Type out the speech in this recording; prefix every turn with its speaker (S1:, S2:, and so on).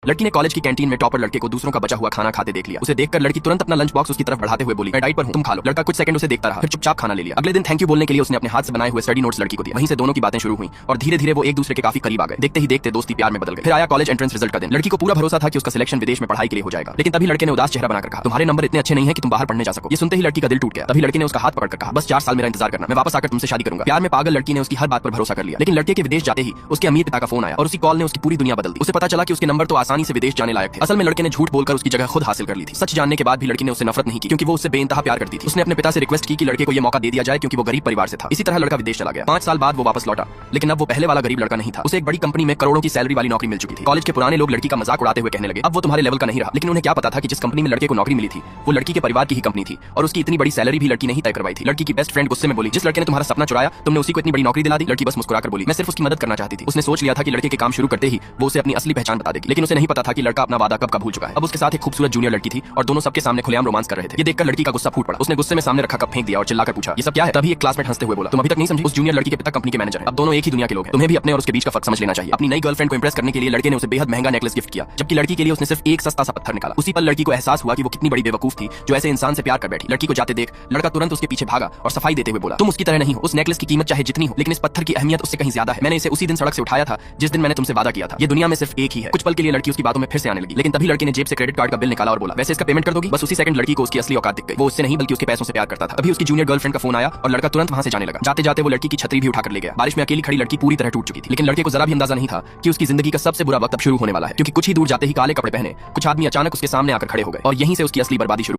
S1: लड़की ने कॉलेज की कैंटीन में टॉपर लड़के को दूसरों का बचा हुआ खाना खाते देख लिया। उसे देखकर लड़की तुरंत अपना लंच बॉक्स उसकी तरफ बढ़ाते हुए बोली, मैं डाइट पर हूं, तुम खा लो। लड़का कुछ सेकंड उसे देखता रहा, फिर चुपचाप खाना ले लिया। अगले दिन थैंक यू बोलने के लिए उसने अपने हाथ से बनाए हुए स्टडी नोट्स लड़की को दिए। वहीं से दोनों की बातें शुरू हुई और धीरे धीरे वो एक दूसरे के काफी करीब आ गए। देखते ही देखते दोस्ती प्यार में बदल गई। फिर आया कॉलेज एंट्रेंस रिजल्ट का दिन। लड़की को पूरा भरोसा था कि उसका सिलेक्शन विदेश में पढ़ाई के लिए हो जाएगा, लेकिन तभी लड़के ने उदास चेहरा बनाकर कहा, तुम्हारे नंबर इतने अच्छे नहीं है कि तुम बाहर पढ़ने जा सको। ये सुनते ही लड़की का दिल टूट गया। तभी लड़के ने उसका हाथ पकड़कर कहा, बस 4 साल मेरा इंतजार करना, मैं वापस आकर तुमसे शादी करूंगा। प्यार में पागल लड़की ने उसकी हर बात पर भरोसा कर लिया। लेकिन लड़के के विदेश जाते ही उसके अमीर पिता का फोन आया और उसी कॉल ने उसकी पूरी दुनिया बदल दी। उसे पता चला कि उसके नंबर तो आसानी से विदेश जाने लायक थे। असल में लड़के ने झूठ बोलकर उसकी जगह खुद हासिल कर ली थी। सच जानने के बाद भी लड़की ने उससे नफरत नहीं की, क्योंकि वो उससे बेइंतहा प्यार करती थी। उसने अपने पिता से रिक्वेस्ट की कि लड़के को यह मौका दे दिया जाए, क्योंकि वो गरीब परिवार से था। इसी तरह लड़का विदेश चला गया। 5 साल बाद वो वापस लौटा, लेकिन अब वो पहले वाला गरीब लड़का नहीं था। उसे एक बड़ी कंपनी में करोड़ों की सैलरी वाली नौकरी मिल चुकी थी। कॉलेज के पुराने लोग लड़की का मजाक उड़ाते हुए कहने लगे, अब वो तुम्हारे लेवल का नहीं रहा। लेकिन उन्हें क्या पता था कि जिस कंपनी में लड़के को नौकरी मिली थी वो लड़की के परिवार की ही कंपनी थी, और उसकी इतनी बड़ी सैलरी भी लड़की ने ही तय करवाई थी। लड़की की बेस्ट फ्रेंड गुस्से में बोली, जिस लड़के ने तुम्हारा सपना चुराया तुमने उसी को इतनी बड़ी नौकरी दिला दी। लड़की बस मुस्कुराकर बोली, मैं सिर्फ उसकी मदद करना चाहती थी। उसने सोच लिया था कि लड़के के काम शुरू करते ही वो उसे अपनी असली पहचान बता देगी, लेकिन उसे नहीं पता था कि लड़का अपना वादा कब का भूल चुका है। अब उसके साथ एक खूबसूरत जूनियर लड़की थी और दोनों सबके सामने खुलेआम रोमांस कर रहे थे। ये देखकर लड़की का गुस्सा फूट पड़ा। उसने गुस्से में सामने रखा कप फेंक दिया और चिल्लाकर पूछा, ये सब क्या है? तभी एक क्लासमेट हंसते हुए बोला, तुम अभी तक नहीं समझी? उस जूनियर लड़की के पिता कंपनी के मैनेजर हैं। अब दोनों एक ही दुनिया के लोग हैं। तुम्हें भी अपने और उसके बीच का फर्क समझ लेना चाहिए। अपनी नई गर्लफ्रेंड को इंप्रेस करने के लिए लड़के ने उसे बेहद महंगा नेकलेस गिफ्ट किया, जबकि लड़की के लिए उसने सिर्फ एक सस्ता सा पत्थर निकाला। उसी पल लड़की को एहसास हुआ कि वो कितनी बड़ी बेवकूफ थी जो ऐसे इंसान से प्यार कर बैठी। लड़की को जाते देख लड़का तुरंत उसके पीछे भागा और सफाई देते हुए बोला, तुम उसकी तरह नहीं हो। उस नेकलेस की कीमत चाहे जितनी हो, लेकिन इस पत्थर की अहमियत उससे कहीं ज्यादा है। मैंने इसे उसी दिन सड़क से उठाया था जिस दिन मैंने तुमसे वादा किया था। ये दुनिया में सिर्फ एक ही है। कुछ पल के लिए लड़की उसकी बातों में फिर से आने लगी, लेकिन तभी लड़के ने जेब से क्रेडिट कार्ड का बिल निकाला और बोला, वैसे इसका पेमेंट कर दोगी? बस उसी सेकंड लड़की को उसकी असली औकात दिख गई। वो उससे नहीं बल्कि उसके पैसों से प्यार करता था। तभी उसकी जूनियर गर्लफ्रेंड का फोन आया और लड़का तुरंत वहां से जाने लगा। जाते जाते वो लड़की की छतरी भी उठाकर ले गया। बारिश में अकेली खड़ी लड़की पूरी तरह टूट चुकी थी, लेकिन लड़के को जरा भी अंदाजा नहीं था कि उसकी जिंदगी का सबसे बुरा वक्त अब शुरू होने वाला है, क्योंकि कुछ ही दूर जाते ही काले कपड़े पहने कुछ आदमी अचानक उसके सामने आकर खड़े हो गए और यहीं से उसकी असली बर्बादी शुरू।